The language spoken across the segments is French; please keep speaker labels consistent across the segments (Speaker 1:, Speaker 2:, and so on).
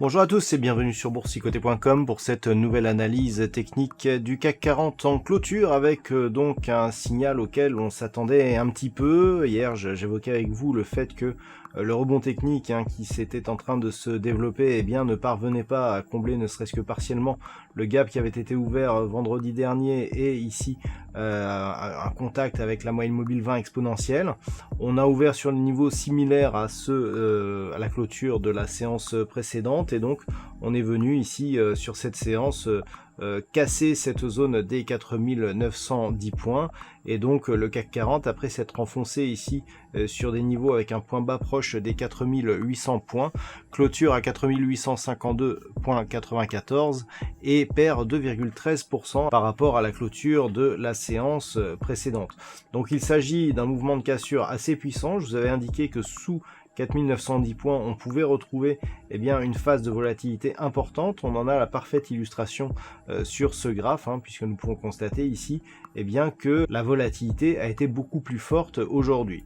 Speaker 1: Bonjour à tous et bienvenue sur boursicoté.com pour cette nouvelle analyse technique du CAC 40 en clôture avec donc un signal auquel on s'attendait un petit peu. Hier, j'évoquais avec vous le fait que le rebond technique qui s'était en train de se développer ne parvenait pas à combler ne serait-ce que partiellement le gap qui avait été ouvert vendredi dernier et ici un contact avec la moyenne mobile 20 exponentielle. On a ouvert sur des niveaux similaires à ceux à la clôture de la séance précédente et donc on est venu ici sur cette séance casser cette zone des 4910 points et donc le CAC 40 après s'être enfoncé ici sur des niveaux avec un point bas proche des 4800 points, clôture à 4852,94 et perd 2,13% par rapport à la clôture de la séance précédente. Donc il s'agit d'un mouvement de cassure assez puissant. Je vous avais indiqué que sous 4910 points, on pouvait retrouver une phase de volatilité importante. On en a la parfaite illustration sur ce graphe, puisque nous pouvons constater ici que la volatilité a été beaucoup plus forte aujourd'hui.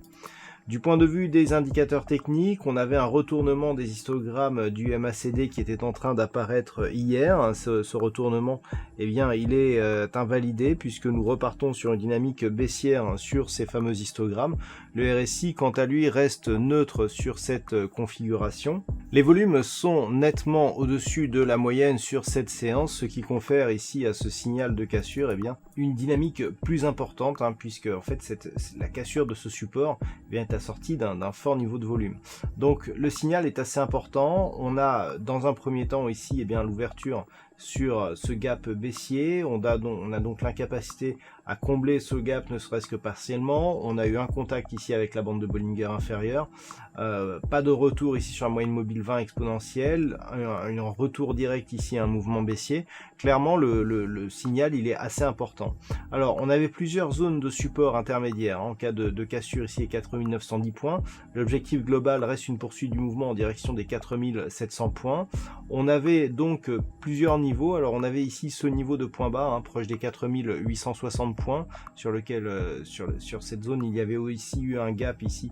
Speaker 1: Du point de vue des indicateurs techniques, on avait un retournement des histogrammes du MACD qui était en train d'apparaître hier. Ce retournement, il est invalidé puisque nous repartons sur une dynamique baissière sur ces fameux histogrammes. Le RSI, quant à lui, reste neutre sur cette configuration. Les volumes sont nettement au-dessus de la moyenne sur cette séance, ce qui confère ici à ce signal de cassure une dynamique plus importante, puisque en fait la cassure de ce support est assortie d'un fort niveau de volume. Donc le signal est assez important. On a dans un premier temps ici l'ouverture sur ce gap baissier. On a donc l'incapacité à combler ce gap ne serait-ce que partiellement. On a eu un contact ici avec la bande de Bollinger inférieure. Pas de retour ici sur la moyenne mobile 20 exponentielle. Un retour direct ici à un mouvement baissier. Clairement le signal il est assez important. Alors on avait plusieurs zones de support intermédiaires en cas de cassure ici 4910 points. L'objectif global reste une poursuite du mouvement en direction des 4700 points. On avait donc plusieurs niveaux. Alors on avait ici ce niveau de point bas proche des 4860 points sur lequel sur cette zone il y avait aussi eu un gap ici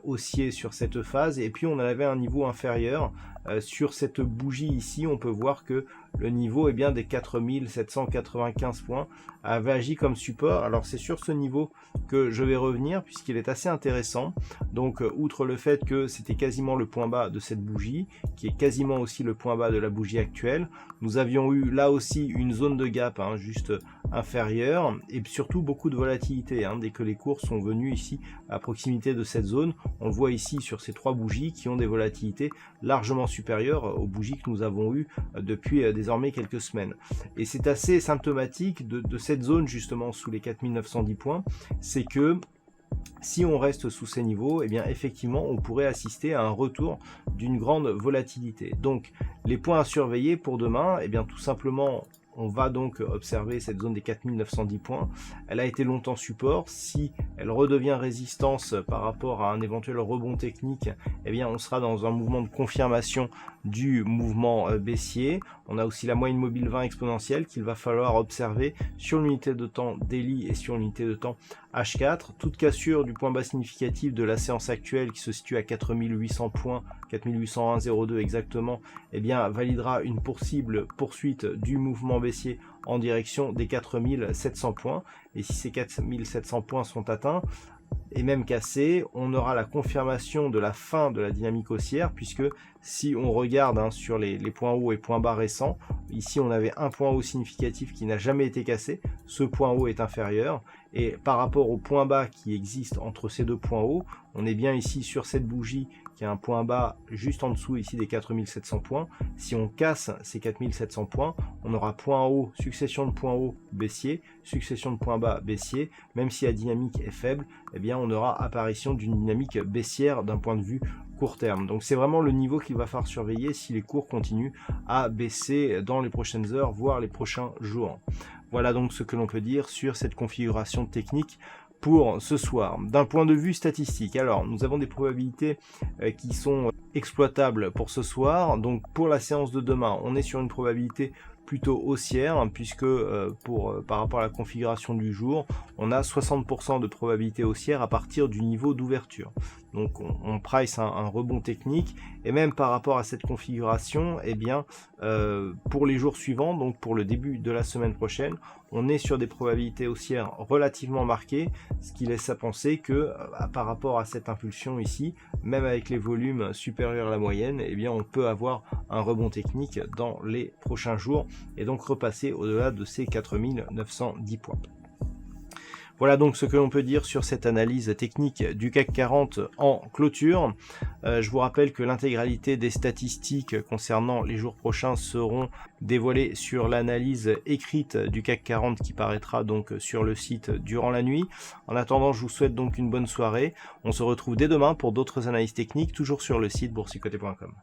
Speaker 1: haussier sur cette phase et puis on avait un niveau inférieur sur cette bougie ici. On peut voir que le niveau des 4795 points avait agi comme support. Alors c'est sur ce niveau que je vais revenir puisqu'il est assez intéressant. Donc outre le fait que c'était quasiment le point bas de cette bougie qui est quasiment aussi le point bas de la bougie actuelle, nous avions eu là aussi une zone de gap juste inférieure et surtout beaucoup de volatilité dès que les cours sont venus ici à proximité de cette zone. On le voit ici sur ces trois bougies qui ont des volatilités largement supérieures aux bougies que nous avons eues depuis désormais quelques semaines. Et c'est assez symptomatique de cette zone justement sous les 4910 points, c'est que si on reste sous ces niveaux, effectivement, on pourrait assister à un retour d'une grande volatilité. Donc, les points à surveiller pour demain, tout simplement, on va donc observer cette zone des 4910 points. Elle a été longtemps support. Si elle redevient résistance par rapport à un éventuel rebond technique, on sera dans un mouvement de confirmation du mouvement baissier. On a aussi la moyenne mobile 20 exponentielle qu'il va falloir observer sur l'unité de temps daily et sur l'unité de temps H4. Toute cassure du point bas significatif de la séance actuelle qui se situe à 4800 points, 4801,02 exactement, validera une possible poursuite du mouvement baissier en direction des 4700 points. Et si ces 4700 points sont atteints, et même cassé, on aura la confirmation de la fin de la dynamique haussière, puisque si on regarde sur les points hauts et points bas récents, ici on avait un point haut significatif qui n'a jamais été cassé, ce point haut est inférieur, et par rapport au point bas qui existe entre ces deux points hauts, on est bien ici sur cette bougie qui a un point bas juste en dessous ici des 4700 points. Si on casse ces 4700 points, on aura point haut, succession de points hauts baissier, succession de points bas baissier. Même si la dynamique est faible, on aura apparition d'une dynamique baissière d'un point de vue court terme. Donc c'est vraiment le niveau qu'il va falloir surveiller si les cours continuent à baisser dans les prochaines heures, voire les prochains jours. Voilà donc ce que l'on peut dire sur cette configuration technique pour ce soir. D'un point de vue statistique, alors nous avons des probabilités qui sont exploitables pour ce soir. Donc pour la séance de demain, on est sur une probabilité plutôt haussière, hein, puisque par rapport à la configuration du jour, on a 60% de probabilité haussière à partir du niveau d'ouverture. Donc on price un rebond technique, et même par rapport à cette configuration, eh bien pour les jours suivants, donc pour le début de la semaine prochaine, on est sur des probabilités haussières relativement marquées, ce qui laisse à penser que par rapport à cette impulsion ici, même avec les volumes supérieurs à la moyenne, eh bien on peut avoir un rebond technique dans les prochains jours et donc repasser au-delà de ces 4910 points. Voilà donc ce que l'on peut dire sur cette analyse technique du CAC 40 en clôture. Je vous rappelle que l'intégralité des statistiques concernant les jours prochains seront dévoilées sur l'analyse écrite du CAC 40 qui paraîtra donc sur le site durant la nuit. En attendant, je vous souhaite donc une bonne soirée. On se retrouve dès demain pour d'autres analyses techniques, toujours sur le site boursicoté.com.